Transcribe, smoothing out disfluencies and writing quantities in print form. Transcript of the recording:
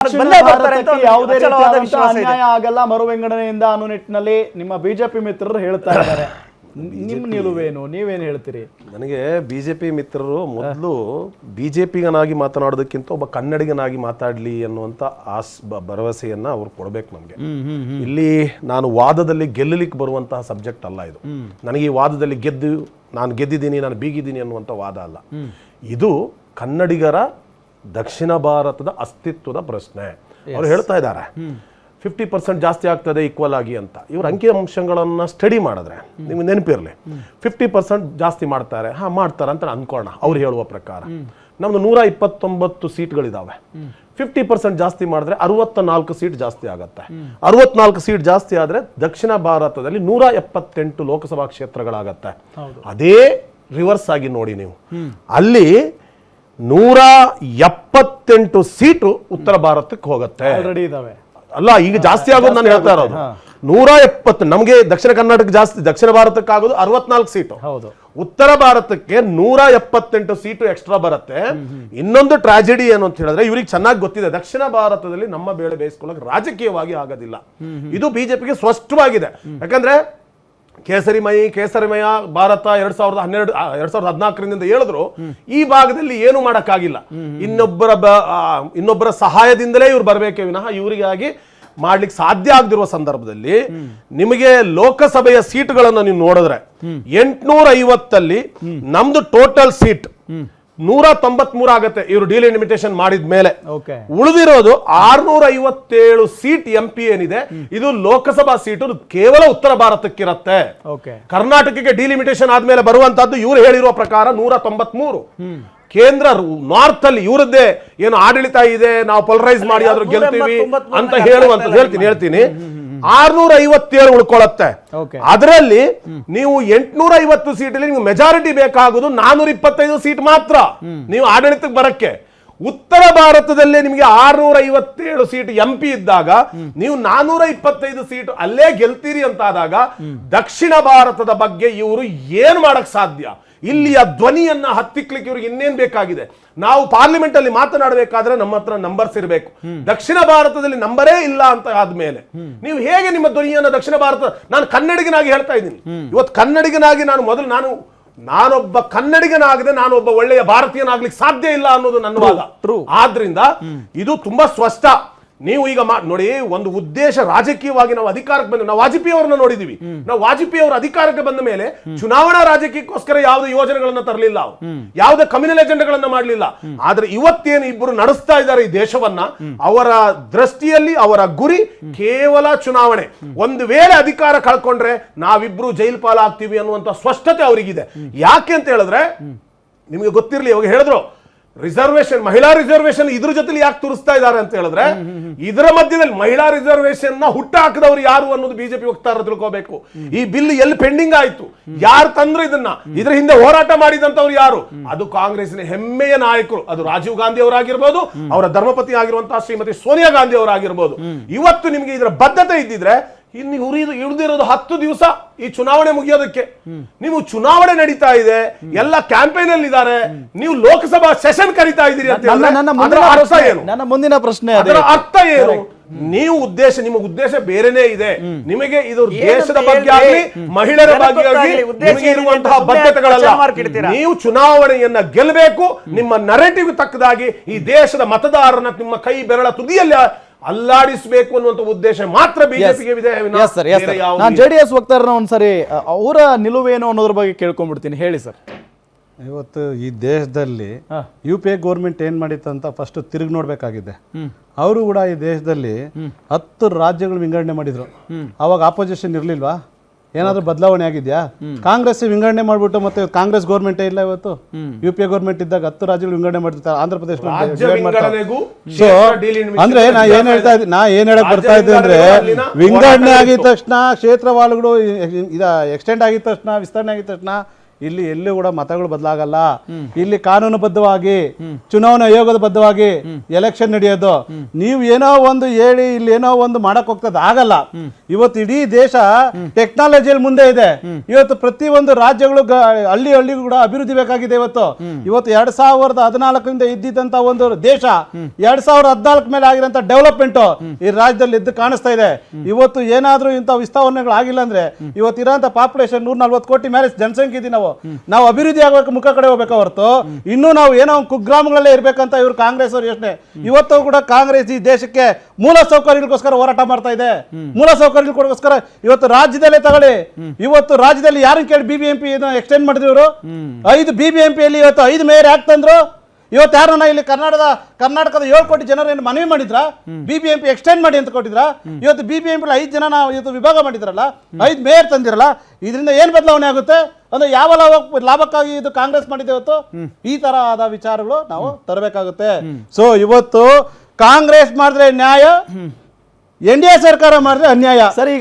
ಯಾವುದೇ ಅನ್ಯಾಯ ಆಗಲ್ಲ ಮರು ವಿಂಗಡಣೆಯಿಂದ ಅನ್ನೋ ನಿಟ್ಟಿನಲ್ಲಿ ನಿಮ್ಮ ಬಿಜೆಪಿ ಮಿತ್ರರು ಹೇಳ್ತಾ ಇದ್ದಾರೆ. ನಿಮ್ಮ ನಿಲುವೇನು, ನೀವೇನು ಹೇಳ್ತೀರಿ? ನನಗೆ ಬಿಜೆಪಿ ಮಿತ್ರರು ಮೊದಲು ಬಿಜೆಪಿಗನಾಗಿ ಮಾತನಾಡೋದಕ್ಕಿಂತ ಒಬ್ಬ ಕನ್ನಡಿಗನಾಗಿ ಮಾತಾಡಲಿ ಅನ್ನುವಂಥ ಭರವಸೆಯನ್ನ ಅವ್ರು ಕೊಡ್ಬೇಕು ನಮಗೆ. ಇಲ್ಲಿ ನಾನು ವಾದದಲ್ಲಿ ಗೆಲ್ಲಲಿಕ್ಕೆ ಬರುವಂತಹ ಸಬ್ಜೆಕ್ಟ್ ಅಲ್ಲ ಇದು. ನನಗೆ ಈ ವಾದದಲ್ಲಿ ನಾನು ಗೆದ್ದಿದ್ದೀನಿ, ನಾನು ಬೀಗಿದ್ದೀನಿ ಅನ್ನುವಂಥ ವಾದ ಅಲ್ಲ. ಇದು ಕನ್ನಡಿಗರ ದಕ್ಷಿಣ ಭಾರತದ ಅಸ್ತಿತ್ವದ ಪ್ರಶ್ನೆ. ಅವ್ರು ಹೇಳ್ತಾ ಇದ್ದಾರೆ 50% ಜಾಸ್ತಿ ಆಗ್ತದೆ ಈಕ್ವಲ್ ಆಗಿ ಅಂತ. ಇವ್ರ ಅಂಕಿಅಂಶಗಳನ್ನು ಸ್ಟಡಿ ಮಾಡಿದ್ರೆ ನಿಮ್ಗೆ ನೆನಪಿರಲಿ, 50% ಜಾಸ್ತಿ ಮಾಡ್ತಾರೆ ಮಾಡ್ತಾರೆ ಅಂತ ಅನ್ಕೋಣ. ಅವ್ರು ಹೇಳುವ ಪ್ರಕಾರ ನಮ್ದು 129 ಸೀಟ್ಗಳಿದಾವೆ. 50% ಜಾಸ್ತಿ ಮಾಡಿದ್ರೆ 64 ಸೀಟ್ ಜಾಸ್ತಿ ಆಗತ್ತೆ. 64 ಸೀಟ್ ಜಾಸ್ತಿ ಆದ್ರೆ ದಕ್ಷಿಣ ಭಾರತದಲ್ಲಿ 178 ಲೋಕಸಭಾ ಕ್ಷೇತ್ರಗಳಾಗತ್ತೆ. ಅದೇ ರಿವರ್ಸ್ ಆಗಿ ನೋಡಿ ನೀವು, ಅಲ್ಲಿ 178 ಸೀಟು ಉತ್ತರ ಭಾರತಕ್ಕೆ ಹೋಗುತ್ತೆ. ಆಲ್ರೆಡಿ ಇದಾವೆ ಅಲ್ಲ, ಈಗ ಜಾಸ್ತಿ ಆಗೋದು ನಾನು ಹೇಳ್ತಾ ಇರೋದು. 170 ನಮಗೆ ದಕ್ಷಿಣ ಕರ್ನಾಟಕ ಜಾಸ್ತಿ, ದಕ್ಷಿಣ ಭಾರತಕ್ಕೆ ಆಗೋದು 64 ಸೀಟು. ಉತ್ತರ ಭಾರತಕ್ಕೆ 178 ಸೀಟು ಎಕ್ಸ್ಟ್ರಾ ಬರುತ್ತೆ. ಇನ್ನೊಂದು ಟ್ರಾಜಿಡಿ ಏನು ಅಂತ ಹೇಳಿದ್ರೆ, ಇವ್ರಿಗೆ ಚೆನ್ನಾಗಿ ಗೊತ್ತಿದೆ ದಕ್ಷಿಣ ಭಾರತದಲ್ಲಿ ನಮ್ಮ ಬೇಳೆ ಬೇಯಿಸ್ಕೊಳ್ಳೋಕೆ ರಾಜಕೀಯವಾಗಿ ಆಗೋದಿಲ್ಲ. ಇದು ಬಿಜೆಪಿಗೆ ಸ್ಪಷ್ಟವಾಗಿದೆ. ಯಾಕಂದ್ರೆ ಕೇಸರಿಮಯ ಭಾರತ 2014ರಿಂದ ಹೇಳಿದ್ರು, ಈ ಭಾಗದಲ್ಲಿ ಏನು ಮಾಡಕ್ಕಾಗಿಲ್ಲ. ಇನ್ನೊಬ್ಬರ ಸಹಾಯದಿಂದಲೇ ಇವ್ರು ಬರಬೇಕೇ ವಿನಃ ಇವರಿಗಾಗಿ ಮಾಡ್ಲಿಕ್ಕೆ ಸಾಧ್ಯ ಆಗದಿರುವ ಸಂದರ್ಭದಲ್ಲಿ ನಿಮಗೆ ಲೋಕಸಭೆಯ ಸೀಟ್ಗಳನ್ನು ನೀವು ನೋಡಿದ್ರೆ 850 ನಮ್ದು ಟೋಟಲ್ ಸೀಟ್ 193 ಆಗತ್ತೆ. ಇವರು ಡಿಲಿಮಿಟೇಷನ್ ಮಾಡಿದ ಮೇಲೆ ಉಳಿದಿರೋದು 657 ಸೀಟ್ MP ಏನಿದೆ, ಇದು ಲೋಕಸಭಾ ಸೀಟು ಕೇವಲ ಉತ್ತರ ಭಾರತಕ್ಕಿರತ್ತೆ. ಕರ್ನಾಟಕಕ್ಕೆ ಡಿಲಿಮಿಟೇಷನ್ ಆದ್ಮೇಲೆ ಬರುವಂತದ್ದು ಇವ್ರು ಹೇಳಿರುವ ಪ್ರಕಾರ 193. ಕೇಂದ್ರ ನಾರ್ತ್ ಅಲ್ಲಿ ಇವರದ್ದೇ ಏನು ಆಡಳಿತ ಇದೆ, ನಾವು ಪೊಲರೈಸ್ ಮಾಡಿ ಆದ್ರೂ ಗೆಲ್ತೀವಿ ಅಂತ ಹೇಳುವಂತದ್ದು ಹೇಳ್ತೀನಿ 657 ಉಳ್ಕೊಳ್ಳುತ್ತೆ. ಅದರಲ್ಲಿ ನೀವು 850 ಸೀಟಲ್ಲಿ ನಿಮ್ಗೆ ಮೆಜಾರಿಟಿ ಬೇಕಾಗುವುದು 425 ಸೀಟ್ ಮಾತ್ರ ನೀವು ಆಡಳಿತಕ್ಕೆ ಬರಕ್ಕೆ. ಉತ್ತರ ಭಾರತದಲ್ಲೇ ನಿಮಗೆ 657 ಸೀಟ್ MP ಇದ್ದಾಗ ನೀವು 425 ಸೀಟ್ ಅಲ್ಲೇ ಗೆಲ್ತೀರಿ ಅಂತಾದಾಗ ದಕ್ಷಿಣ ಭಾರತದ ಬಗ್ಗೆ ಇವರು ಏನು ಮಾಡಕ್ ಸಾಧ್ಯ? ಇಲ್ಲಿಯ ಧ್ವನಿಯನ್ನ ಹತ್ತಿಕ್ಲಿಕ್ಕೆ ಇವ್ರಿಗೆ ಇನ್ನೇನ್ ಬೇಕಾಗಿದೆ? ನಾವು ಪಾರ್ಲಿಮೆಂಟ್ ಅಲ್ಲಿ ಮಾತನಾಡಬೇಕಾದ್ರೆ ನಮ್ಮ ಹತ್ರ ನಂಬರ್ಸ್ ಇರಬೇಕು. ದಕ್ಷಿಣ ಭಾರತದಲ್ಲಿ ನಂಬರೇ ಇಲ್ಲ ಅಂತ ಆದ್ಮೇಲೆ ನೀವು ಹೇಗೆ ನಿಮ್ಮ ಧ್ವನಿಯನ್ನ ದಕ್ಷಿಣ ಭಾರತ? ನಾನು ಕನ್ನಡಿಗನಾಗಿ ಹೇಳ್ತಾ ಇದ್ದೀನಿ ಇವತ್ತು, ಕನ್ನಡಿಗನಾಗಿ ನಾನೊಬ್ಬ ಕನ್ನಡಿಗನಾಗದೆ ನಾನೊಬ್ಬ ಒಳ್ಳೆಯ ಭಾರತೀಯನಾಗ್ಲಿಕ್ಕೆ ಸಾಧ್ಯ ಇಲ್ಲ ಅನ್ನೋದು ನನ್ನ ವಾದ. ಆದ್ರಿಂದ ಇದು ತುಂಬಾ ಸ್ಪಷ್ಟ. ನೀವು ಈಗ ನೋಡಿ, ಒಂದು ಉದ್ದೇಶ ರಾಜಕೀಯವಾಗಿ ನಾವು ಅಧಿಕಾರಕ್ಕೆ ಬಂದ, ನಾವು ವಾಜಪೇಯಿ ಅವರನ್ನ ನೋಡಿದೀವಿ. ನಾವು ವಾಜಪೇಯಿ ಅವರು ಅಧಿಕಾರಕ್ಕೆ ಬಂದ ಮೇಲೆ ಚುನಾವಣಾ ರಾಜಕೀಯಕ್ಕೋಸ್ಕರ ಯಾವುದೇ ಯೋಜನೆಗಳನ್ನ ತರಲಿಲ್ಲ, ಯಾವುದೇ ಕಮ್ಯುನಲ್ ಎಜೆಂಡಾಗಳನ್ನ ಮಾಡಲಿಲ್ಲ. ಆದ್ರೆ ಇವತ್ತೇನು ಇಬ್ಬರು ನಡೆಸ್ತಾ ಇದ್ದಾರೆ ಈ ದೇಶವನ್ನ, ಅವರ ದೃಷ್ಟಿಯಲ್ಲಿ ಅವರ ಗುರಿ ಕೇವಲ ಚುನಾವಣೆ. ಒಂದು ವೇಳೆ ಅಧಿಕಾರ ಕಳ್ಕೊಂಡ್ರೆ ನಾವಿಬ್ರು ಜೈಲು ಪಾಲಾಗ್ತೀವಿ ಅನ್ನುವಂತ ಸ್ಪಷ್ಟತೆ ಅವರಿಗಿದೆ. ಯಾಕೆ ಅಂತ ಹೇಳಿದ್ರೆ ನಿಮಗೆ ಗೊತ್ತಿರಲಿ, ಇವಾಗ ಹೇಳಿದ್ರು ರಿಸರ್ವೇಶನ್, ಮಹಿಳಾ ರಿಸರ್ವೇಶನ್ ಇದ್ರ ಜೊತೆ ಯಾಕೆ ತೋರಿಸ್ತಾ ಇದ್ದಾರೆ ಅಂತ ಹೇಳಿದ್ರೆ, ಇದರ ಮಧ್ಯದಲ್ಲಿ ಮಹಿಳಾ ರಿಸರ್ವೇಶನ್ ನ ಹುಟ್ಟ ಹಾಕಿದವರು ಯಾರು ಅನ್ನೋದು ಬಿಜೆಪಿ ವಕ್ತಾರರು ತಿಳ್ಕೋಬೇಕು. ಈ ಬಿಲ್ ಎಲ್ಲಿ ಪೆಂಡಿಂಗ್ ಆಯ್ತು, ಯಾರು ತಂದ್ರು ಇದ್ರ ಹಿಂದೆ ಹೋರಾಟ ಮಾಡಿದಂತವ್ರು ಯಾರು? ಅದು ಕಾಂಗ್ರೆಸ್ನ ಹೆಮ್ಮೆಯ ನಾಯಕರು. ಅದು ರಾಜೀವ್ ಗಾಂಧಿ ಅವರಾಗಿರ್ಬೋದು, ಅವರ ಧರ್ಮಪತಿ ಆಗಿರುವಂತಹ ಶ್ರೀಮತಿ ಸೋನಿಯಾ ಗಾಂಧಿ ಅವರಾಗಿರ್ಬೋದು. ಇವತ್ತು ನಿಮ್ಗೆ ಇದರ ಬದ್ಧತೆ ಇದ್ದಿದ್ರೆ ಇನ್ನು ಉಳಿದಿರೋದು 10 ದಿವಸ ಈ ಚುನಾವಣೆ ಮುಗಿಯೋದಕ್ಕೆ. ನೀವು ಚುನಾವಣೆ ನಡೀತಾ ಇದೆ, ಎಲ್ಲ ಕ್ಯಾಂಪೇನ್ ಅಲ್ಲಿ ಇದ್ದಾರೆ, ನೀವು ಲೋಕಸಭಾ ಸೆಷನ್ ಕರೀತಾ ಇದ್ದೀರಿ ಅಂತ ನನ್ನ ಮುಂದಿನ ಪ್ರಶ್ನೆ, ಅದರ ಅರ್ಥ ಏನು? ನಿಮ್ಮ ಉದ್ದೇಶ ಬೇರೆನೇ ಇದೆ. ನಿಮಗೆ ಇದು ದೇಶದ ಬಗ್ಗೆ ಆಗಲಿ ಮಹಿಳೆಯರ ಬಗ್ಗೆ ಆಗಲಿ ನಿಮಗೆ ಇರುವಂತಹ ಬದ್ಧತೆಗಳಲ್ಲ. ನೀವು ಚುನಾವಣೆಯನ್ನ ಗೆಲ್ಲಬೇಕು, ನಿಮ್ಮ ನರೇಟಿವ್ ತಕ್ಕದಾಗಿ ಈ ದೇಶದ ಮತದಾರನ ನಿಮ್ಮ ಕೈ ಬೆರಳ ತುದಿಯಲ್ಲಿ ಅಲ್ಲಾಡಿಸಬೇಕು ಅನ್ನುವಂತ ಉದ್ದೇಶ ಮಾತ್ರ ಬಿಜೆಪಿಗೆ ಇದೆ. ನಾನು JDS ವಕ್ತಾರನ ಒಂದ್ಸರಿ ಅವರ ನಿಲುವೇನು ಅನ್ನೋದ್ರ ಬಗ್ಗೆ ಕೇಳ್ಕೊಂಡ್ಬಿಡ್ತೀನಿ, ಹೇಳಿ ಸರ್. ಇವತ್ತು ಈ ದೇಶದಲ್ಲಿ UPA ಗೌರ್ಮೆಂಟ್ ಏನ್ ಮಾಡಿತ್ತು ಅಂತ ಫಸ್ಟ್ ತಿರುಗಿ ನೋಡ್ಬೇಕಾಗಿದೆ. ಅವರು ಕೂಡ ಈ ದೇಶದಲ್ಲಿ 10 ರಾಜ್ಯಗಳು ವಿಂಗಡಣೆ ಮಾಡಿದ್ರು. ಅವಾಗ ಆಪೋಸಿಷನ್ ಇರ್ಲಿಲ್ವಾ? ಏನಾದ್ರೂ ಬದಲಾವಣೆ ಆಗಿದ್ಯಾ? ಕಾಂಗ್ರೆಸ್ ವಿಂಗಡಣೆ ಮಾಡ್ಬಿಟ್ಟು ಮತ್ತೆ ಕಾಂಗ್ರೆಸ್ ಗೌರ್ಮೆಂಟ್ ಇಲ್ಲ. ಇವತ್ತು UPA ಗೌರ್ಮೆಂಟ್ ಇದ್ದಾಗ 10 ರಾಜ್ಯಗಳು ವಿಂಗಡಣೆ ಮಾಡ್ತಿರ್ತಾರೆ. ಆಂಧ್ರ ಪ್ರದೇಶ ಅಂದ್ರೆ ನಾ ಏನ್ ಹೇಳಕ್ ಬರ್ತಾ ಇದ್ದೆ ಅಂದ್ರೆ, ವಿಂಗಡಣೆ ಆಗಿದ ತಕ್ಷಣ ಕ್ಷೇತ್ರವಾಳುಗಳು ಎಕ್ಸ್ಟೆಂಡ್ ಆಗಿದ ತಕ್ಷಣ, ವಿಸ್ತರಣೆ ಆಗಿದ ತಕ್ಷಣ ಇಲ್ಲಿ ಎಲ್ಲೂ ಕೂಡ ಮತಗಳು ಬದಲಾಗಲ್ಲ. ಇಲ್ಲಿ ಕಾನೂನುಬದ್ಧವಾಗಿ ಚುನಾವಣಾ ಆಯೋಗದ ಬದ್ಧವಾಗಿ ಎಲೆಕ್ಷನ್ ನಡೆಯೋದು. ನೀವು ಏನೋ ಒಂದು ಹೇಳಿ ಇಲ್ಲಿ ಏನೋ ಒಂದು ಮಾಡಕ್ ಹೋಗ್ತದ ಆಗಲ್ಲ. ಇವತ್ತು ಇಡೀ ದೇಶ ಟೆಕ್ನಾಲಜಿಯಲ್ಲಿ ಮುಂದೆ ಇದೆ. ಇವತ್ತು ಪ್ರತಿ ಒಂದು ರಾಜ್ಯಗಳು ಹಳ್ಳಿ ಕೂಡ ಅಭಿವೃದ್ಧಿ ಬೇಕಾಗಿದೆ. ಇವತ್ತು 2014 ಇದ್ದಿದ್ದಂತ ಒಂದು ದೇಶ 2014 ಮೇಲೆ ಆಗಿರೋಂಥ ಡೆವಲಪ್ಮೆಂಟ್ ಈ ರಾಜ್ಯದಲ್ಲಿ ಎದ್ದು ಕಾಣಿಸ್ತಾ ಇದೆ. ಇವತ್ತು ಏನಾದ್ರೂ ಇಂಥ ವಿಸ್ತರಣೆಗಳು ಆಗಿಲ್ಲ ಅಂದ್ರೆ ಇವತ್ತು ಇರೋಂಥ ಪಾಪ್ಯುಲೇಷನ್ 140 ಕೋಟಿ ಮೇಲೆ ಜನಸಂಖ್ಯೆ ಇದೆ. ನಾವು ಅಭಿವೃದ್ಧಿ ಆಗಬೇಕು, ಮುಖ ಕಡೆ ಹೋಗ್ಬೇಕು ಹೊರತು ಇನ್ನೂ ನಾವು ಏನೋ ಕುಗ್ರಾಮಗಳಲ್ಲೇ ಇರ್ಬೇಕಂತ ಇವರು ಕಾಂಗ್ರೆಸ್ ಅವರು ಯೋಚನೆ. ಇವತ್ತು ಕೂಡ ಕಾಂಗ್ರೆಸ್ ಈ ದೇಶಕ್ಕೆ ಮೂಲ ಸೌಕರ್ಯಗಳಿಗೋಸ್ಕರ ಹೋರಾಟ ಮಾಡ್ತಾ ಇದೆ. ಮೂಲ ಸೌಕರ್ಯಗಳಿಗೋಸ್ಕರ ಇವತ್ತು ರಾಜ್ಯದಲ್ಲೇ ತಗೊಳ್ಳಿ. ಇವತ್ತು ರಾಜ್ಯದಲ್ಲಿ ಯಾರನ್ನ ಕೇಳಿ BBMP ಎಕ್ಸ್ಟೆಂಡ್ ಮಾಡಿದ್ರು ಇವರು. 5 BBMPಯಲ್ಲಿ ಇವತ್ತು 5 ಮೇಯರ್ ಯಾಕೆ ತಂದ್ರು? ಇವತ್ತು ಯಾರನ್ನ ಇಲ್ಲಿ ಕರ್ನಾಟಕದ 7 ಕೋಟಿ ಜನರೇನು ಮನವಿ ಮಾಡಿದ್ರ BBMP ಎಕ್ಸ್ಟೆಂಡ್ ಮಾಡಿ ಅಂತ ಕೊಟ್ಟಿದ್ರ? ಇವತ್ತು BBMP 5 ಜನ ಇವತ್ತು ವಿಭಾಗ ಮಾಡಿದ್ರಲ್ಲ, 5 ಮೇಯರ್ ತಂದಿರಲ್ಲ, ಇದರಿಂದ ಏನ್ ಬದಲಾವಣೆ ಆಗುತ್ತೆ ಅಂದ್ರೆ ಯಾವ ಲಾಭಕ್ಕಾಗಿ ಇದು ಕಾಂಗ್ರೆಸ್ ಮಾಡಿದೆ? ಇವತ್ತು ಈ ತರ ಆದ ವಿಚಾರಗಳು ನಾವು ತರಬೇಕಾಗುತ್ತೆ. ಸೊ ಇವತ್ತು ಕಾಂಗ್ರೆಸ್ ಮಾಡಿದ್ರೆ ನ್ಯಾಯ, NDA ಸರ್ಕಾರ ಮಾಡಿದ್ರೆ ಅನ್ಯಾಯ. ಸರಿ, ಈಗ